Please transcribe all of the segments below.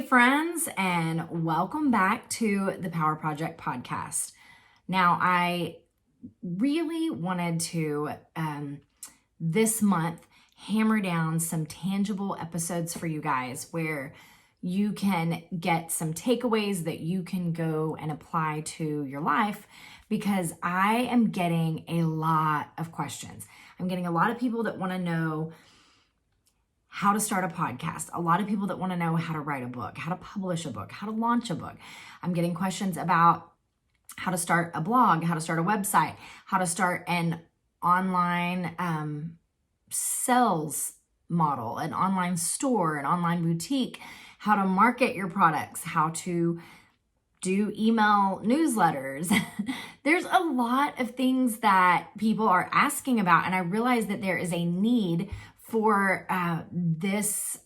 friends, and welcome back to the Power Project podcast. Now, I really wanted to this month hammer down some tangible episodes for you guys where you can get some takeaways that you can go and apply to your life, because I am getting a lot of questions. I'm getting a lot of people that want to know how to start a podcast, a lot of people that want to know how to write a book, how to publish a book, how to launch a book. I'm getting questions about how to start a blog, how to start a website, how to start an online sales model, an online store, an online boutique, how to market your products, how to do email newsletters. There's a lot of things that people are asking about, and I realize that there is a need for this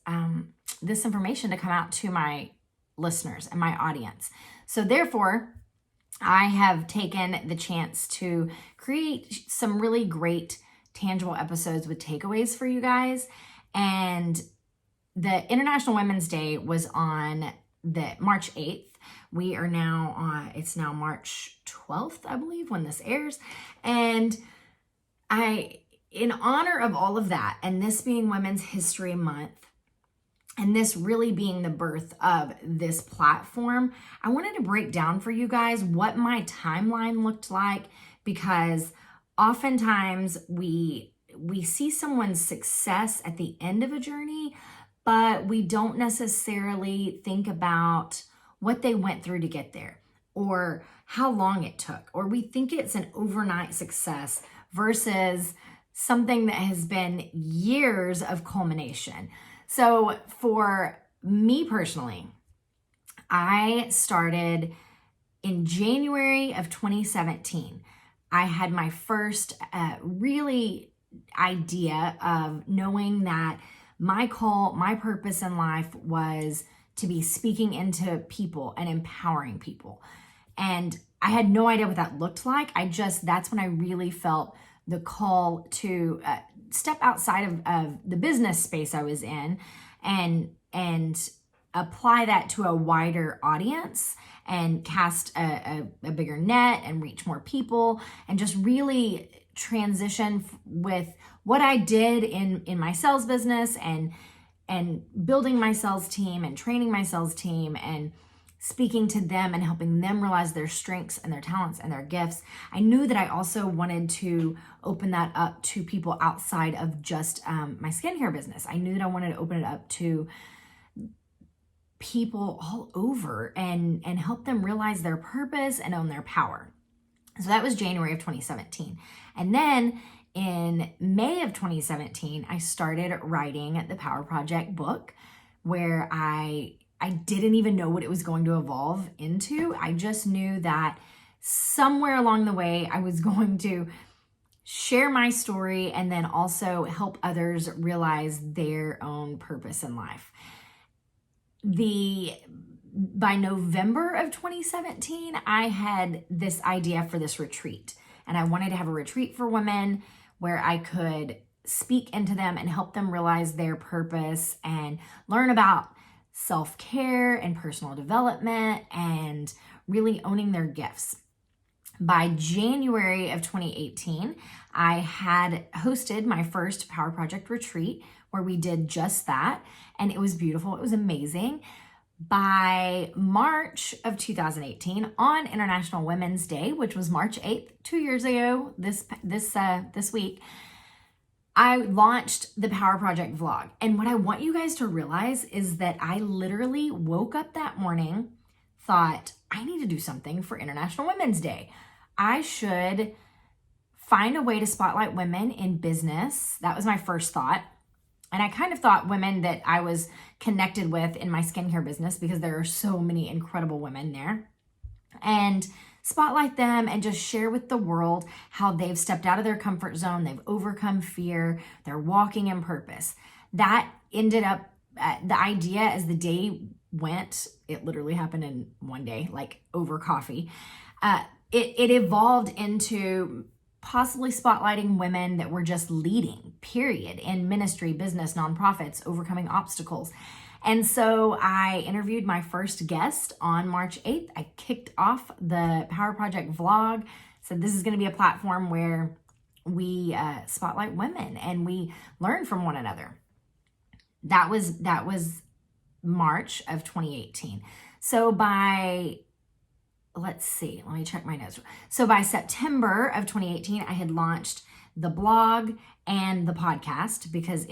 information to come out to my listeners and my audience. So therefore, I have taken the chance to create some really great tangible episodes with takeaways for you guys. And the International Women's Day was on the March 8th. We are now on, it's now March 12th, I believe, when this airs. And in honor of all of that, and this being Women's History Month, and this really being the birth of this platform, I wanted to break down for you guys what my timeline looked like, because oftentimes we see someone's success at the end of a journey, but we don't necessarily think about what they went through to get there, or how long it took, or we think it's an overnight success versus something that has been years of culmination. So for me personally, I started in January of 2017. I had my first really idea of knowing that my call, my purpose in life was to be speaking into people and empowering people. And I had no idea what that looked like. That's when I really felt the call to step outside of the business space I was in and apply that to a wider audience and cast a bigger net and reach more people, and just really transition with what I did in my sales business and building my sales team and training my sales team and speaking to them and helping them realize their strengths and their talents and their gifts. I knew that I also wanted to open that up to people outside of just my skincare business. I knew that I wanted to open it up to people all over and help them realize their purpose and own their power. So that was January of 2017. And then in May of 2017, I started writing the Power Project book, where I didn't even know what it was going to evolve into. I just knew that somewhere along the way, I was going to share my story and then also help others realize their own purpose in life. By November of 2017, I had this idea for this retreat, and I wanted to have a retreat for women where I could speak into them and help them realize their purpose and learn about self-care and personal development and really owning their gifts. By January of 2018, I had hosted my first Power Project retreat where we did just that, and it was beautiful. It was amazing. By March of 2018, on International Women's Day, which was March 8th, 2 years ago, this week, I launched the Power Project vlog. And what I want you guys to realize is that I literally woke up that morning, thought, I need to do something for International Women's Day. I should find a way to spotlight women in business. That was my first thought. And I kind of thought women that I was connected with in my skincare business, because there are so many incredible women there. And spotlight them and just share with the world how they've stepped out of their comfort zone, they've overcome fear, they're walking in purpose. That ended up, the idea as the day went, it literally happened in one day, like over coffee. It evolved into possibly spotlighting women that were just leading, period, in ministry, business, nonprofits, overcoming obstacles. And so I interviewed my first guest on March 8th. I kicked off the Power Project vlog. Said this is going to be a platform where we spotlight women and we learn from one another. That was March of 2018. So by, let's see, let me check my notes. So by September of 2018, I had launched the blog and the podcast because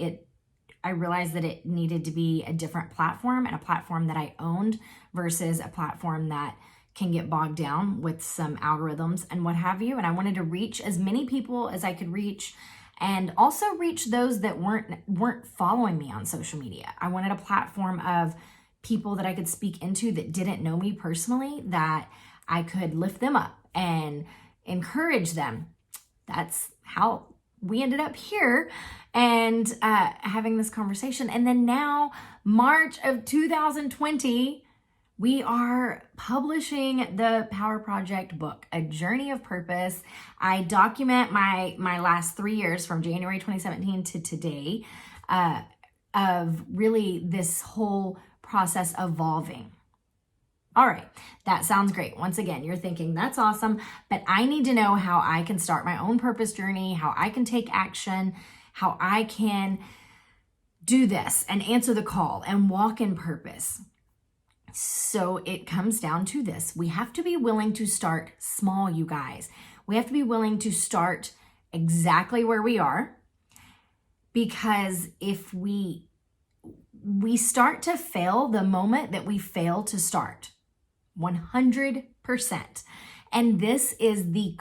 I realized that it needed to be a different platform and a platform that I owned versus a platform that can get bogged down with some algorithms and what have you. And I wanted to reach as many people as I could reach and also reach those that weren't following me on social media. I wanted a platform of people that I could speak into that didn't know me personally, that I could lift them up and encourage them. That's how we ended up here and having this conversation. And then now, March of 2020, we are publishing the Power Project book, A Journey of Purpose. I document my last 3 years from January 2017 to today of really this whole process evolving. All right, that sounds great. Once again, you're thinking, that's awesome, but I need to know how I can start my own purpose journey, how I can take action, how I can do this and answer the call and walk in purpose. So it comes down to this. We have to be willing to start small, you guys. We have to be willing to start exactly where we are, because if we start to fail the moment that we fail to start, 100%. And this is the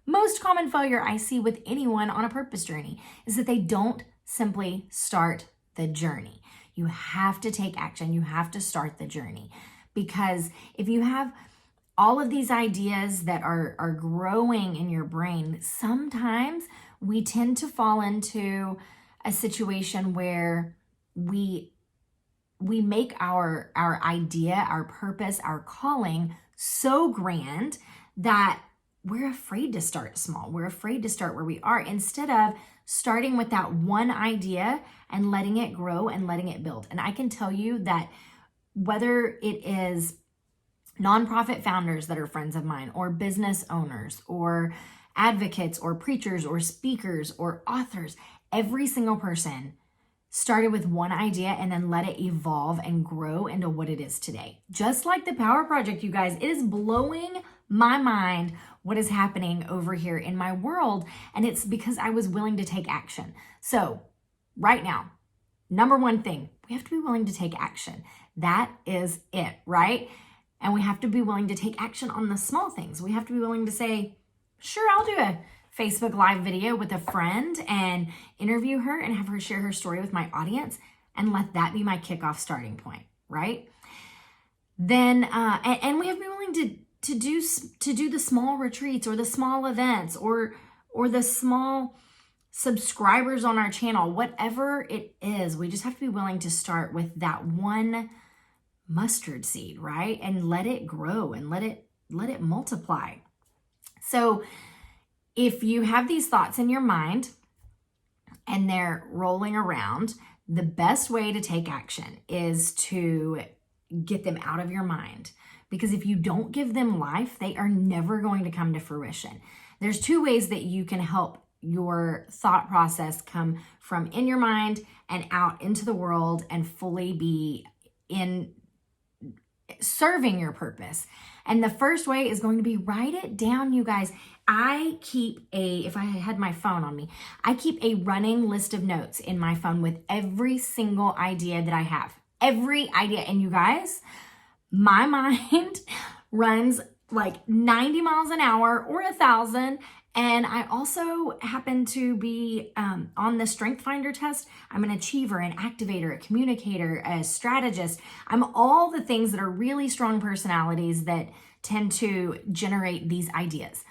most common failure I see with anyone on a purpose journey, is that they don't simply start the journey. You have to take action. You have to start the journey, because if you have all of these ideas that are growing in your brain, sometimes we tend to fall into a situation where we make our idea, our purpose, our calling so grand that we're afraid to start small. We're afraid to start where we are, instead of starting with that one idea and letting it grow and letting it build. And I can tell you that whether it is nonprofit founders that are friends of mine, or business owners, or advocates, or preachers, or speakers, or authors, every single person started with one idea and then let it evolve and grow into what it is today. Just like the Power Project, you guys, it is blowing my mind what is happening over here in my world. And it's because I was willing to take action. So right now, number one thing, we have to be willing to take action. That is it, right? And we have to be willing to take action on the small things. We have to be willing to say, sure, I'll do a Facebook Live video with a friend and interview her and have her share her story with my audience, and let that be my kickoff starting point, right? Then, and we have to be willing to do the small retreats, or the small events, or the small subscribers on our channel, whatever it is. We just have to be willing to start with that one mustard seed, right? And let it grow and let it multiply. So if you have these thoughts in your mind and they're rolling around, the best way to take action is to get them out of your mind. Because if you don't give them life, they are never going to come to fruition. There's two ways that you can help your thought process come from in your mind and out into the world and fully be in serving your purpose. And the first way is going to be, write it down, you guys. If I had my phone on me, I keep a running list of notes in my phone with every single idea that I have. Every idea. And you guys, my mind runs like 90 miles an hour or 1,000. And I also happen to be on the Strength Finder test. I'm an achiever, an activator, a communicator, a strategist. I'm all the things that are really strong personalities that tend to generate these ideas.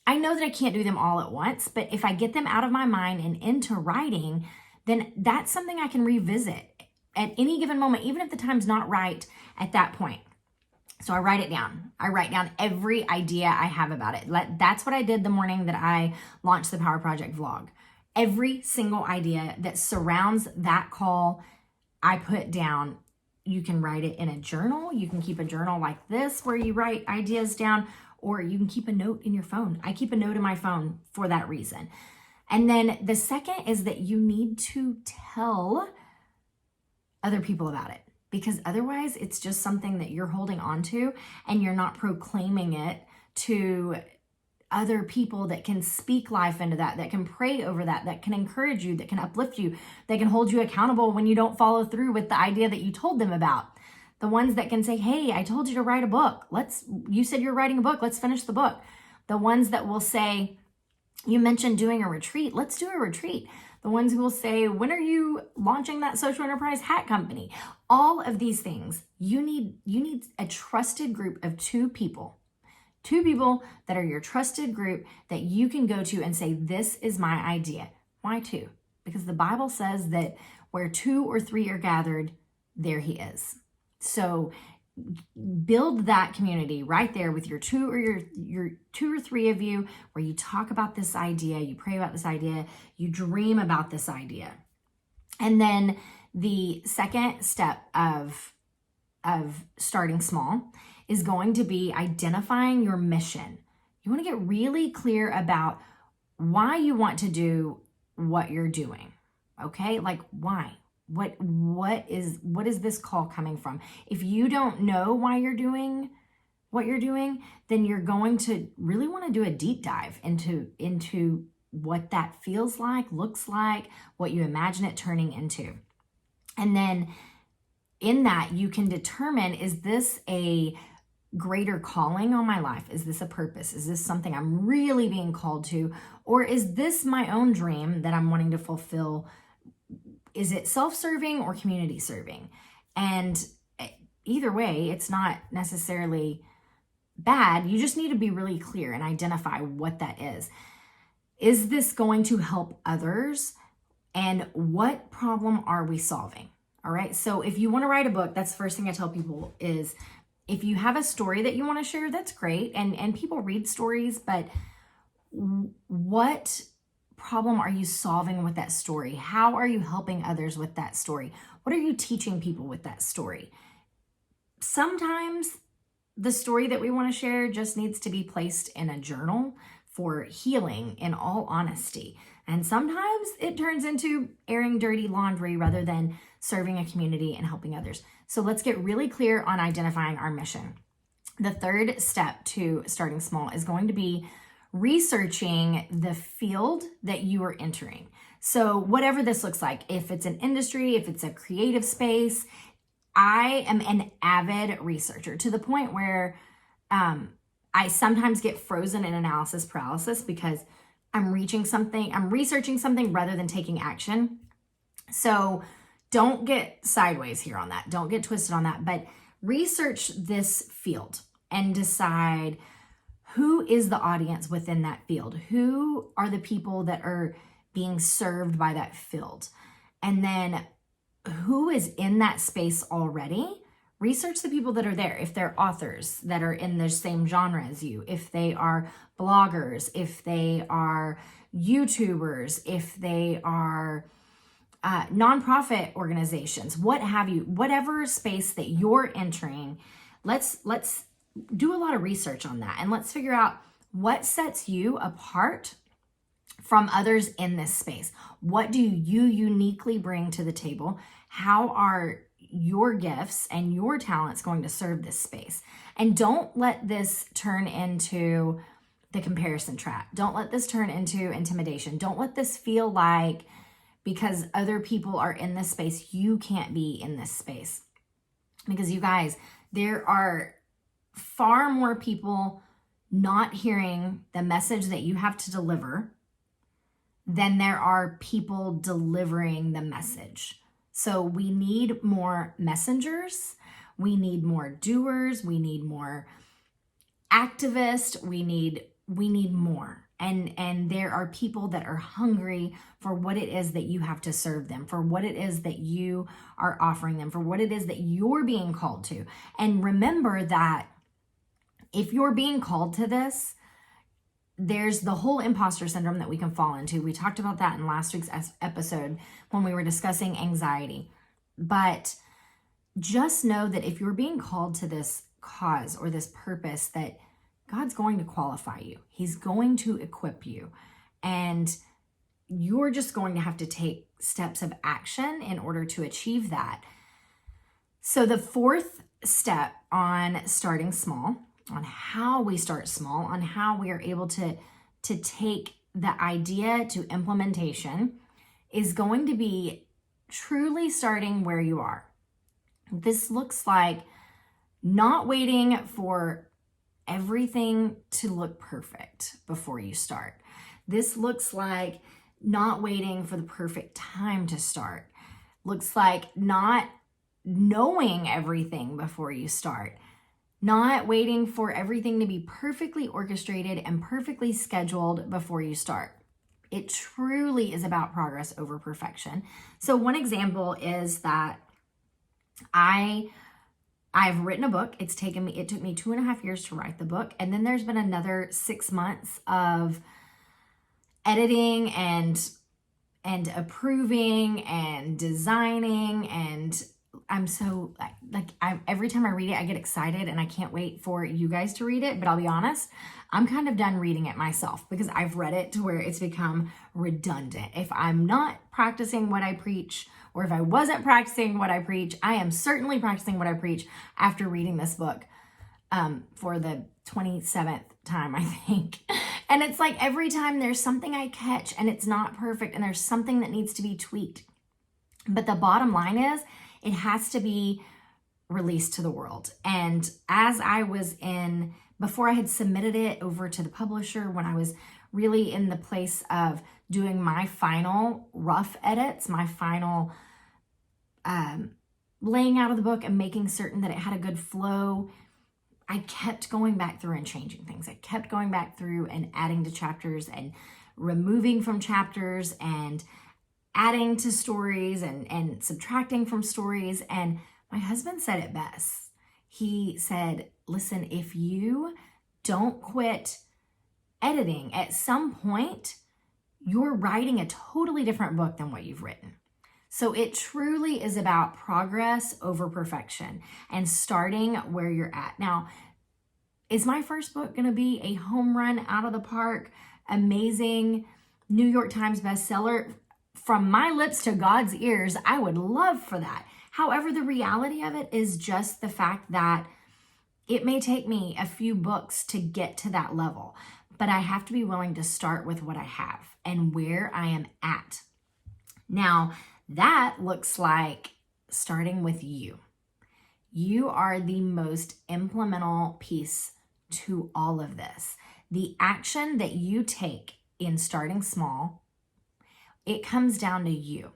I know that I can't do them all at once, but if I get them out of my mind and into writing, then that's something I can revisit at any given moment, even if the time's not right at that point. So I write it down. I write down every idea I have about it. That's what I did the morning that I launched the Power Project vlog. Every single idea that surrounds that call, I put down, you can write it in a journal. You can keep a journal like this where you write ideas down, or you can keep a note in your phone. I keep a note in my phone for that reason. And then the second is that you need to tell other people about it, because otherwise it's just something that you're holding on to and you're not proclaiming it to other people that can speak life into that can pray over that can encourage you, that can uplift you, that can hold you accountable when you don't follow through with the idea that you told them about. The ones that can say, hey, I told you to write a book. You said you're writing a book. Let's finish the book. The ones that will say, you mentioned doing a retreat. Let's do a retreat. The ones who will say, when are you launching that social enterprise hat company? All of these things, you need a trusted group of two people that are your trusted group that you can go to and say, this is my idea. Why two? Because the Bible says that where 2 or 3 are gathered, there he is. So build that community right there with your 2 or 3 of you, where you talk about this idea, you pray about this idea, you dream about this idea. And then the second step of starting small is going to be identifying your mission. You want to get really clear about why you want to do what you're doing. Okay? Like, why? What is this call coming from? If you don't know why you're doing what you're doing, then you're going to really want to do a deep dive into what that feels like, looks like, what you imagine it turning into. And then in that, you can determine, is this a greater calling on my life? Is this a purpose? Is this something I'm really being called to? Or is this my own dream that I'm wanting to fulfill? Is it self-serving or community serving? And either way, it's not necessarily bad. You just need to be really clear and identify what that is. Is this going to help others? And what problem are we solving? All right. So if you want to write a book, that's the first thing I tell people is, if you have a story that you want to share, that's great. And people read stories, but what problem are you solving with that story? How are you helping others with that story? What are you teaching people with that story? Sometimes the story that we want to share just needs to be placed in a journal for healing, in all honesty. And sometimes it turns into airing dirty laundry rather than serving a community and helping others. So let's get really clear on identifying our mission. The third step to starting small is going to be researching the field that you are entering. So whatever this looks like, if it's an industry, if it's a creative space, I am an avid researcher to the point where I sometimes get frozen in analysis paralysis because I'm researching something rather than taking action. So don't get sideways here on that. Don't get twisted on that, but research this field and decide who is the audience within that field. Who are the people that are being served by that field? And then who is in that space already? Research the people that are there. If they're authors that are in the same genre as you, if they are bloggers, if they are YouTubers, if they are nonprofit organizations, what have you, whatever space that you're entering, let's do a lot of research on that. And let's figure out what sets you apart from others in this space. What do you uniquely bring to the table? How are your gifts and your talents going to serve this space? And don't let this turn into the comparison trap. Don't let this turn into intimidation. Don't let this feel like because other people are in this space, you can't be in this space. Because you guys, there are far more people not hearing the message that you have to deliver than there are people delivering the message. So we need more messengers. We need more doers. We need more activists. We need more. And there are people that are hungry for what it is that you have to serve them, for what it is that you are offering them, for what it is that you're being called to. And remember that if you're being called to this, there's the whole imposter syndrome that we can fall into. We talked about that in last week's episode when we were discussing anxiety. But just know that if you're being called to this cause or this purpose, that God's going to qualify you. He's going to equip you. And you're just going to have to take steps of action in order to achieve that. So the fourth step on starting small, on how we start small, on how we are able to take the idea to implementation, is going to be truly starting where you are. This looks like not waiting for everything to look perfect before you start. This looks like not waiting for the perfect time to start. Looks like not knowing everything before you start. Not waiting for everything to be perfectly orchestrated and perfectly scheduled before you start. It truly is about progress over perfection. So one example is that I've written a book. It took me 2.5 years to write the book. And then there's been another 6 months of editing and approving and designing. And I'm so every time I read it, I get excited and I can't wait for you guys to read it. But I'll be honest, I'm kind of done reading it myself because I've read it to where it's become redundant. If I'm not practicing what I preach, or if I wasn't practicing what I preach, I am certainly practicing what I preach after reading this book for the 27th time, I think. And it's like every time there's something I catch and it's not perfect and there's something that needs to be tweaked. But the bottom line is it has to be released to the world. And as I was before I had submitted it over to the publisher, when I was really in the place of doing my final rough edits, my final laying out of the book and making certain that it had a good flow, I kept going back through and changing things. I kept going back through and adding to chapters and removing from chapters and adding to stories and subtracting from stories. And my husband said it best. He said, listen, if you don't quit editing, at some point, you're writing a totally different book than what you've written. So it truly is about progress over perfection and starting where you're at. Now, is my first book going to be a home run out of the park, amazing New York Times bestseller? From my lips to God's ears, I would love for that. However, the reality of it is just the fact that it may take me a few books to get to that level, but I have to be willing to start with what I have and where I am at. Now, that looks like starting with you. You are the most implemental piece to all of this. The action that you take in starting small, it comes down to you.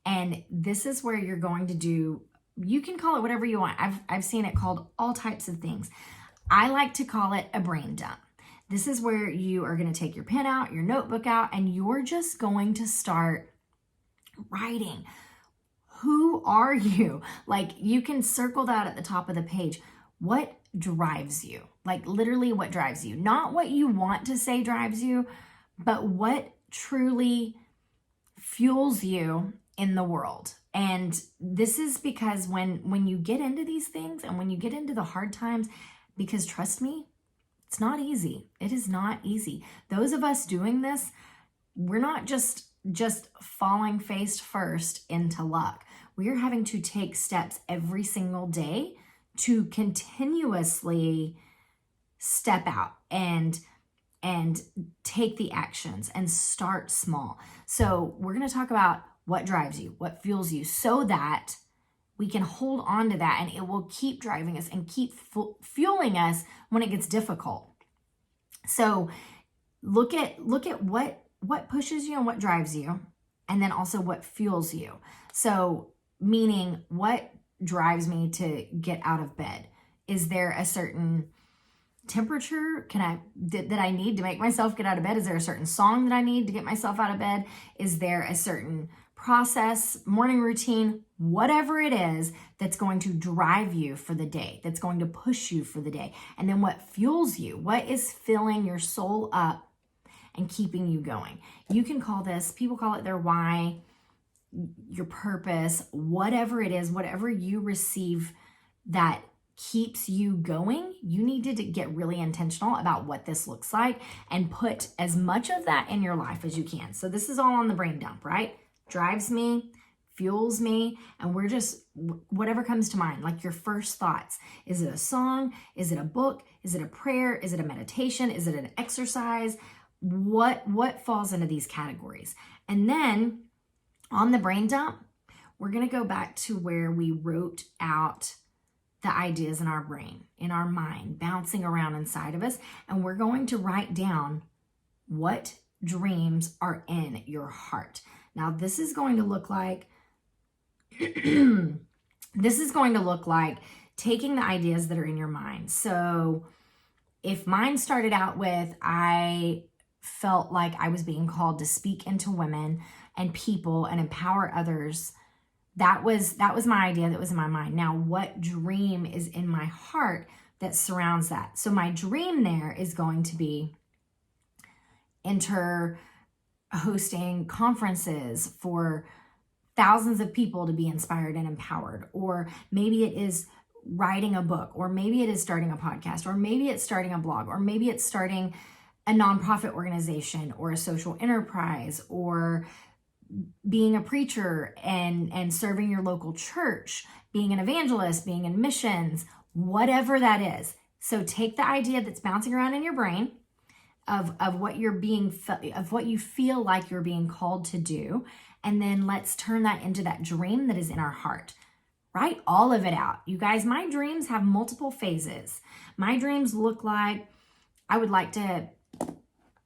And this is where you're going to do, you can call it whatever you want. I've seen it called all types of things. I like to call it a brain dump. This is where you are going to take your pen out, your notebook out, and you're just going to start writing. Who are you? Like, you can circle that at the top of the page. What drives you? Like, literally what drives you? Not what you want to say drives you, but what truly fuels you in the world. And this is because when you get into these things and when you get into the hard times, because trust me, it's not easy. It is not easy. Those of us doing this, we're not just falling face first into luck. We are having to take steps every single day to continuously step out and take the actions and start small. So we're going to talk about what drives you, what fuels you, so that we can hold on to that and it will keep driving us and keep fueling us when it gets difficult. So look at what pushes you and what drives you, and then also what fuels you. So meaning, what drives me to get out of bed? Is there a certain temperature that I need to make myself get out of bed? Is there a certain song that I need to get myself out of bed? Is there a certain process, morning routine, whatever it is that's going to drive you for the day, that's going to push you for the day? And then what fuels you? What is filling your soul up and keeping you going? You can call this, people call it their why. your purpose, whatever it is, whatever you receive that keeps you going, you need to get really intentional about what this looks like and put as much of that in your life as you can. So this is all on the brain dump, right? Drives me, fuels me, and we're just, whatever comes to mind, like your first thoughts. Is it a song? Is it a book? Is it a prayer? Is it a meditation? Is it an exercise? What falls into these categories? And then on the brain dump, we're going to go back to where we wrote out the ideas in our brain, in our mind, bouncing around inside of us. And we're going to write down what dreams are in your heart. Now, this is going to look like, taking the ideas that are in your mind. So if mine started out with, I felt like I was being called to speak into women and people and empower others. That was my idea that was in my mind. Now, what dream is in my heart that surrounds that? So my dream there is going to be hosting conferences for thousands of people to be inspired and empowered. Or maybe it is writing a book, or maybe it is starting a podcast, or maybe it's starting a blog, or maybe it's starting a nonprofit organization or a social enterprise, or being a preacher and serving your local church, being an evangelist, being in missions, whatever that is. So take the idea that's bouncing around in your brain of what what you feel like you're being called to do, and then let's turn that into that dream that is in our heart. Write all of it out. You guys, my dreams have multiple phases. My dreams look like I would like to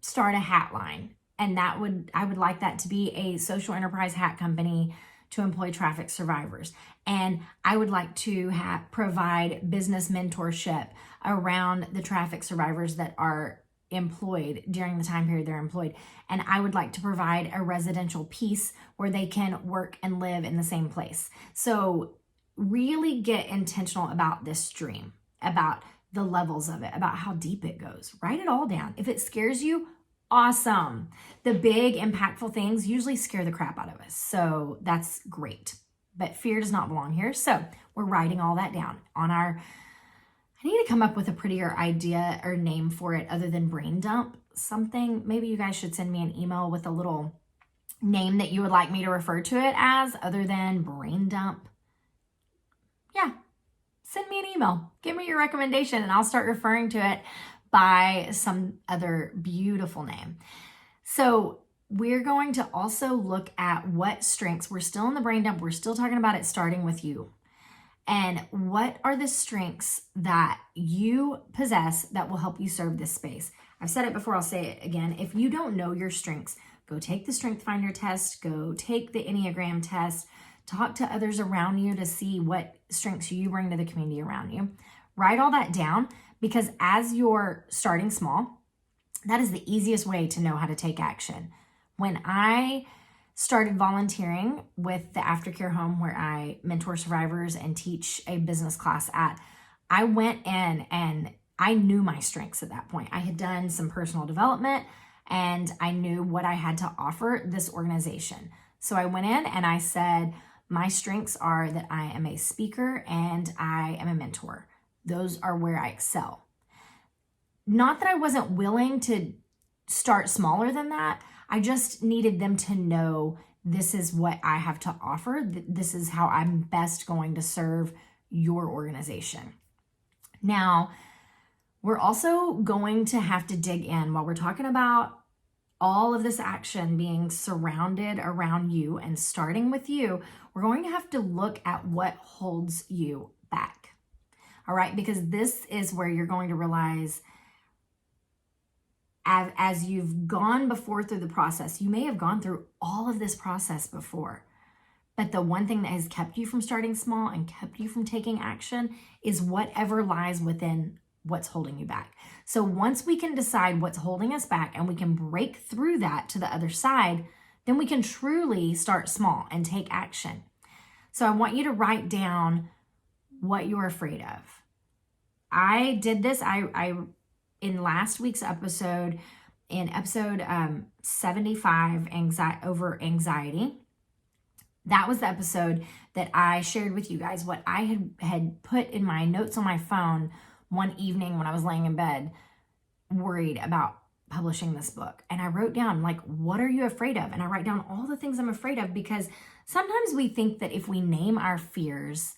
start a hat line. And I would like that to be a social enterprise hat company to employ traffic survivors. And I would like to provide business mentorship around the traffic survivors that are employed during the time period they're employed. And I would like to provide a residential piece where they can work and live in the same place. So really get intentional about this dream, about the levels of it, about how deep it goes. Write it all down. If it scares you, awesome. The big impactful things usually scare the crap out of us. So that's great. But fear does not belong here. So we're writing all that down on I need to come up with a prettier idea or name for it other than brain dump something. Maybe you guys should send me an email with a little name that you would like me to refer to it as other than brain dump. Yeah, send me an email. Give me your recommendation and I'll start referring to it by some other beautiful name. So we're going to also look at what strengths, we're still in the brain dump, we're still talking about it starting with you. And what are the strengths that you possess that will help you serve this space? I've said it before, I'll say it again. If you don't know your strengths, go take the Strength Finder test, go take the Enneagram test, talk to others around you to see what strengths you bring to the community around you. Write all that down, because as you're starting small, that is the easiest way to know how to take action. When I started volunteering with the aftercare home where I mentor survivors and teach a business class at, I went in and I knew my strengths at that point. I had done some personal development and I knew what I had to offer this organization. So I went in and I said, my strengths are that I am a speaker and I am a mentor. Those are where I excel. Not that I wasn't willing to start smaller than that. I just needed them to know this is what I have to offer. This is how I'm best going to serve your organization. Now, we're also going to have to dig in while we're talking about all of this action being surrounded around you and starting with you. We're going to have to look at what holds you back. All right, because this is where you're going to realize as you've gone before through the process, you may have gone through all of this process before, but the one thing that has kept you from starting small and kept you from taking action is whatever lies within what's holding you back. So once we can decide what's holding us back and we can break through that to the other side, then we can truly start small and take action. So I want you to write down what you're afraid of. I did this. I in last week's episode, in episode 75, over anxiety, That was the episode that I shared with you guys, what I had put in my notes on my phone one evening when I was laying in bed, worried about publishing this book. And I wrote down, like, what are you afraid of? And I write down all the things I'm afraid of, because sometimes we think that if we name our fears,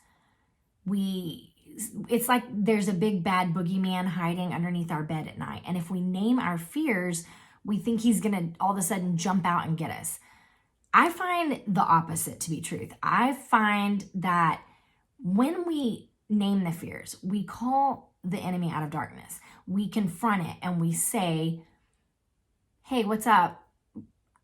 it's like there's a big bad boogeyman hiding underneath our bed at night. And if we name our fears, we think he's going to all of a sudden jump out and get us. I find the opposite to be truth. I find that when we name the fears, we call the enemy out of darkness. We confront it and we say, hey, what's up?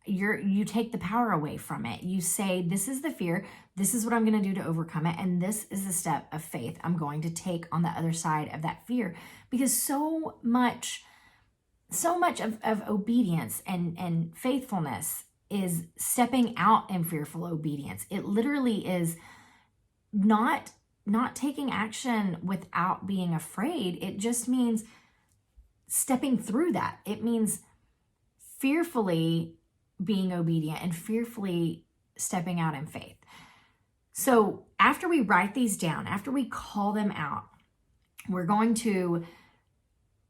You take the power away from it. You say, this is the fear. This is what I'm going to do to overcome it. And this is the step of faith I'm going to take on the other side of that fear. Because so much of obedience and faithfulness is stepping out in fearful obedience. It literally is not taking action without being afraid. It just means stepping through that. It means fearfully being obedient and fearfully stepping out in faith. So after we write these down, after we call them out, we're going to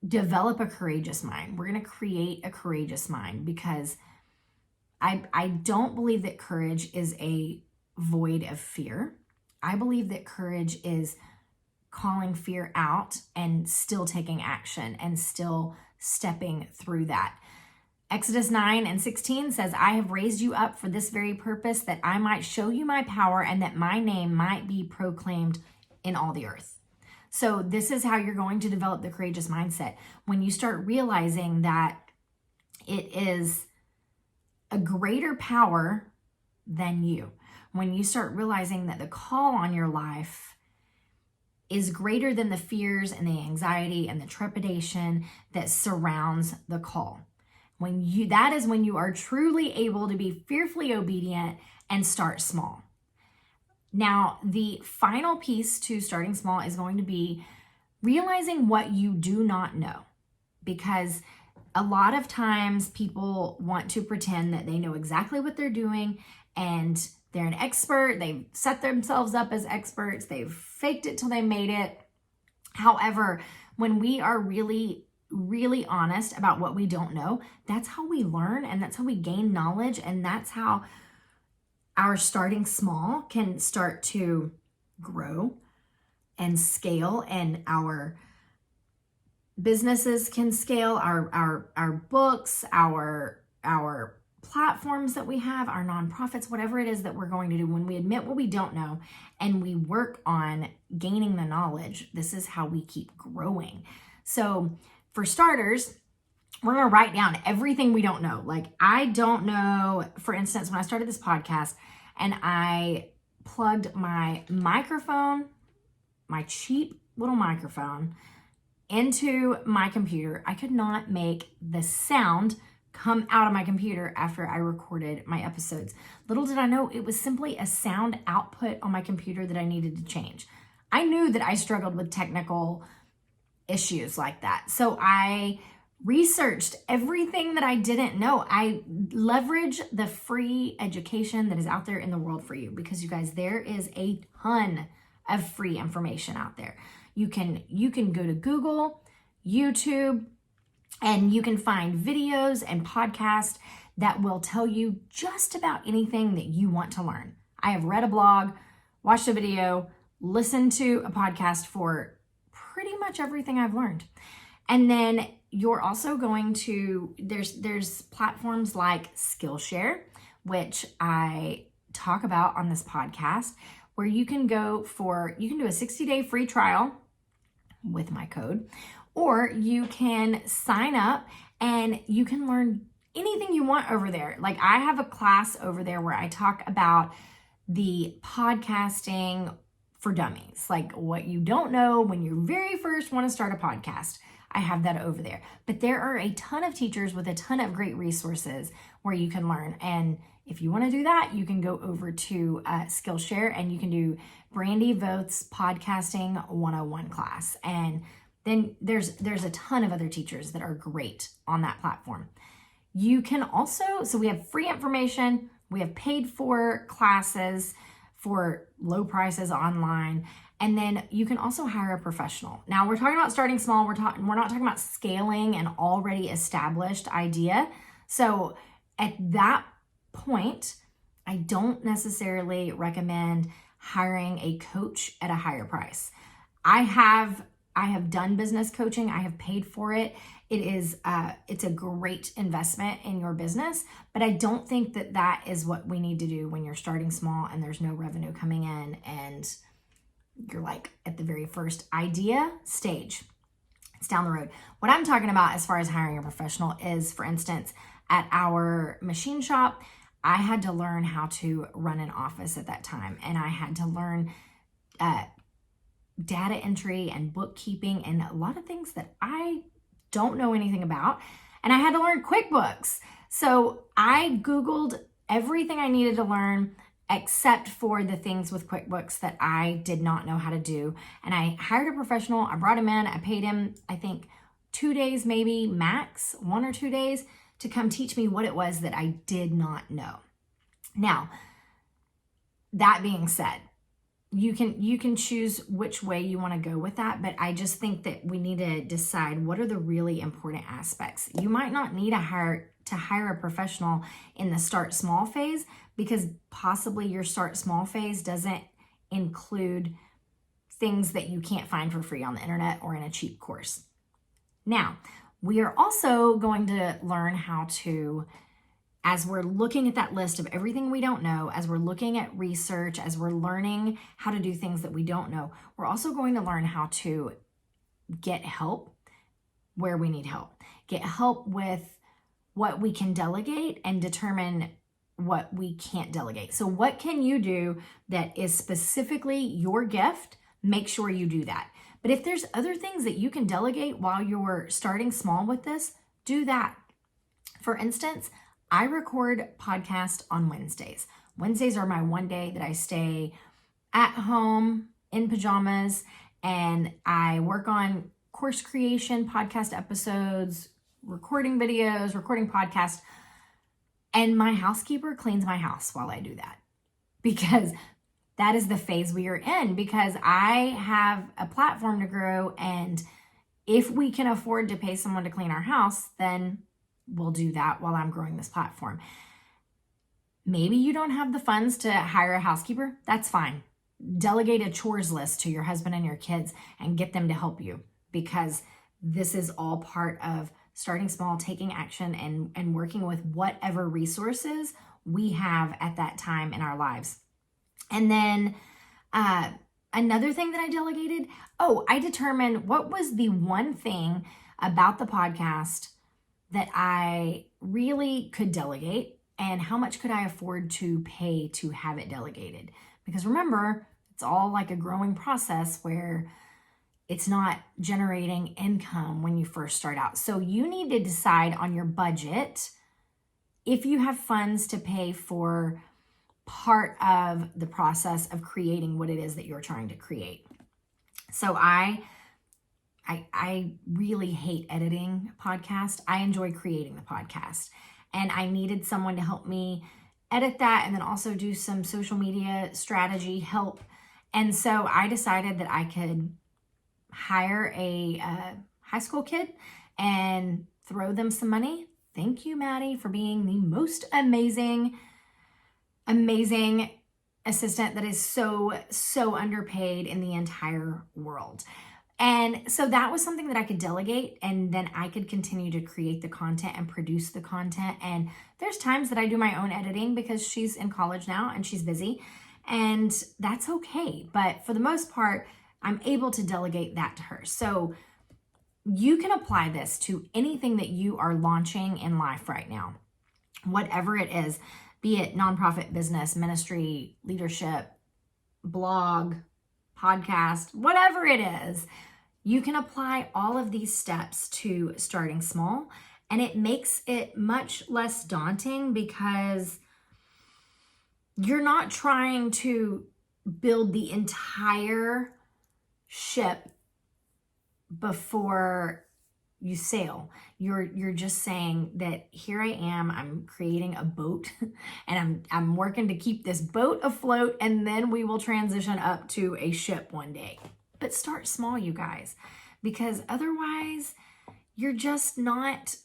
develop a courageous mind. We're going to create a courageous mind, because I don't believe that courage is a void of fear. I believe that courage is calling fear out and still taking action and still stepping through that. Exodus 9:16 says, I have raised you up for this very purpose, that I might show you my power and that my name might be proclaimed in all the earth. So this is how you're going to develop the courageous mindset. When you start realizing that it is a greater power than you. When you start realizing that the call on your life is greater than the fears and the anxiety and the trepidation that surrounds the call. That is when you are truly able to be fearfully obedient and start small. Now, the final piece to starting small is going to be realizing what you do not know, because a lot of times people want to pretend that they know exactly what they're doing and they're an expert. They've set themselves up as experts. They've faked it till they made it. However, when we are really honest about what we don't know, that's how we learn and that's how we gain knowledge, and that's how our starting small can start to grow and scale, and our businesses can scale, our books, our platforms that we have, our nonprofits, whatever it is that we're going to do. When we admit what we don't know and we work on gaining the knowledge, this is how we keep growing. So for starters, we're going to write down everything we don't know. Like, I don't know, for instance, when I started this podcast and I plugged my microphone, my cheap little microphone, into my computer, I could not make the sound come out of my computer after I recorded my episodes. Little did I know it was simply a sound output on my computer that I needed to change. I knew that I struggled with technical issues like that. So I researched everything that I didn't know. I leverage the free education that is out there in the world for you, because you guys, there is a ton of free information out there. You can go to Google, YouTube, and you can find videos and podcasts that will tell you just about anything that you want to learn. I have read a blog, watched a video, listened to a podcast for pretty much everything I've learned. And then you're also going to, there's platforms like Skillshare, which I talk about on this podcast, where you can do a 60-day free trial with my code, or you can sign up and you can learn anything you want over there. Like, I have a class over there where I talk about the podcasting for dummies, like what you don't know when you very first want to start a podcast. I have that over there. But there are a ton of teachers with a ton of great resources where you can learn. And if you want to do that, you can go over to Skillshare and you can do Brandy Voth's Podcasting 101 class. And then there's a ton of other teachers that are great on that platform. You can also, so we have free information, We have paid for classes for low prices online. And then you can also hire a professional. Now we're talking about starting small. We're not talking about scaling an already established idea. So at that point, I don't necessarily recommend hiring a coach at a higher price. I have done business coaching. I have paid for it. It's a great investment in your business, but I don't think that is what we need to do when you're starting small and there's no revenue coming in and you're like at the very first idea stage. It's down the road. What I'm talking about as far as hiring a professional is, for instance, at our machine shop, I had to learn how to run an office at that time, and I had to learn data entry and bookkeeping and a lot of things that I don't know anything about. And I had to learn QuickBooks. So I Googled everything I needed to learn except for the things with QuickBooks that I did not know how to do. And I hired a professional. I brought him in. I paid him, I think, 2 days, maybe max, 1 or 2 days, to come teach me what it was that I did not know. Now, that being said, you can choose which way you want to go with that, but I just think that we need to decide what are the really important aspects. You might not need to hire a professional in the start small phase, because possibly your start small phase doesn't include things that you can't find for free on the internet or in a cheap course. Now, we are also going to learn how to, as we're looking at that list of everything we don't know, as we're looking at research, as we're learning how to do things that we don't know, we're also going to learn how to get help where we need help. Get help with what we can delegate and determine what we can't delegate. So what can you do that is specifically your gift? Make sure you do that. But if there's other things that you can delegate while you're starting small with this, do that. For instance, I record podcasts on Wednesdays. Wednesdays are my one day that I stay at home in pajamas and I work on course creation, podcast episodes, recording videos, recording podcasts. And my housekeeper cleans my house while I do that, because that is the phase we are in, because I have a platform to grow. And if we can afford to pay someone to clean our house, then we'll do that while I'm growing this platform. Maybe you don't have the funds to hire a housekeeper. That's fine. Delegate a chores list to your husband and your kids and get them to help you, because this is all part of starting small, taking action, and working with whatever resources we have at that time in our lives. And then another thing that I delegated, I determined what was the one thing about the podcast that I really could delegate and how much could I afford to pay to have it delegated. Because remember, it's all like a growing process where it's not generating income when you first start out. So you need to decide on your budget if you have funds to pay for part of the process of creating what it is that you're trying to create. So I really hate editing podcasts. I enjoy creating the podcast. And I needed someone to help me edit that and then also do some social media strategy help. And so I decided that I could hire a high school kid and throw them some money. Thank you, Maddie, for being the most amazing assistant that is so underpaid in the entire world. And so that was something that I could delegate, and then I could continue to create the content and produce the content. And there's times that I do my own editing because she's in college now and she's busy, and that's okay. But for the most part, I'm able to delegate that to her. So you can apply this to anything that you are launching in life right now, whatever it is, be it nonprofit, business, ministry, leadership, blog, podcast, whatever it is. You can apply all of these steps to starting small, and it makes it much less daunting because you're not trying to build the entire ship before you sail. You're just saying that here I am, I'm creating a boat and I'm working to keep this boat afloat, and then we will transition up to a ship one day. But start small, you guys, because otherwise you're just not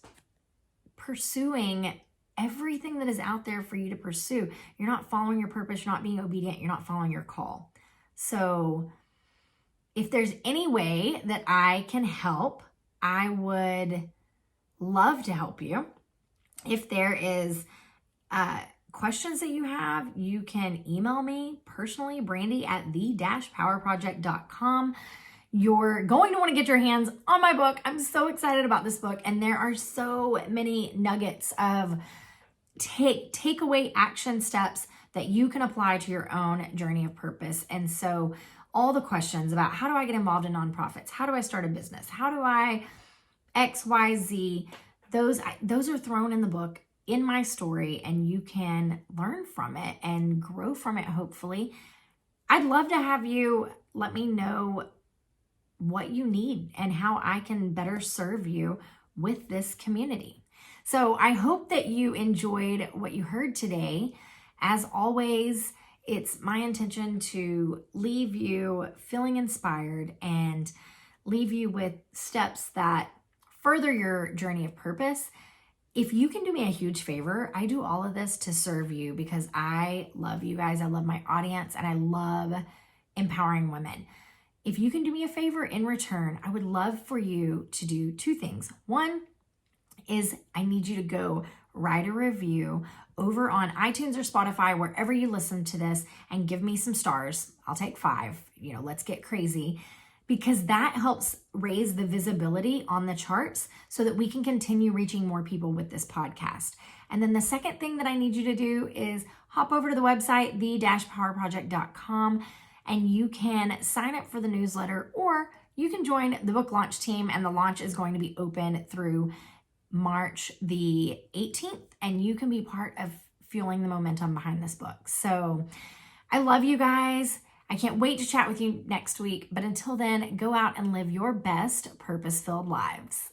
pursuing everything that is out there for you to pursue. You're not following your purpose, you're not being obedient, you're not following your call. So if there's any way that I can help, I would love to help you. If there is questions that you have, you can email me personally, Brandy at the-powerproject.com. You're going to want to get your hands on my book. I'm so excited about this book, and there are so many nuggets of takeaway action steps that you can apply to your own journey of purpose. And so all the questions about how do I get involved in nonprofits? How do I start a business? How do I X, Y, Z? Those are thrown in the book, in my story, and you can learn from it and grow from it, hopefully. I'd love to have you let me know what you need and how I can better serve you with this community. So I hope that you enjoyed what you heard today. As always, it's my intention to leave you feeling inspired and leave you with steps that further your journey of purpose. If you can do me a huge favor, I do all of this to serve you because I love you guys. I love my audience and I love empowering women. If you can do me a favor in return, I would love for you to do two things. One is I need you to go write a review over on iTunes or Spotify, wherever you listen to this, and give me some stars. I'll take 5. Let's get crazy, because that helps raise the visibility on the charts so that we can continue reaching more people with this podcast. And then the second thing that I need you to do is hop over to the website, the-powerproject.com, and you can sign up for the newsletter, or you can join the book launch team, and the launch is going to be open through March the 18th, and you can be part of fueling the momentum behind this book. So I love you guys. I can't wait to chat with you next week. But until then, go out and live your best purpose-filled lives.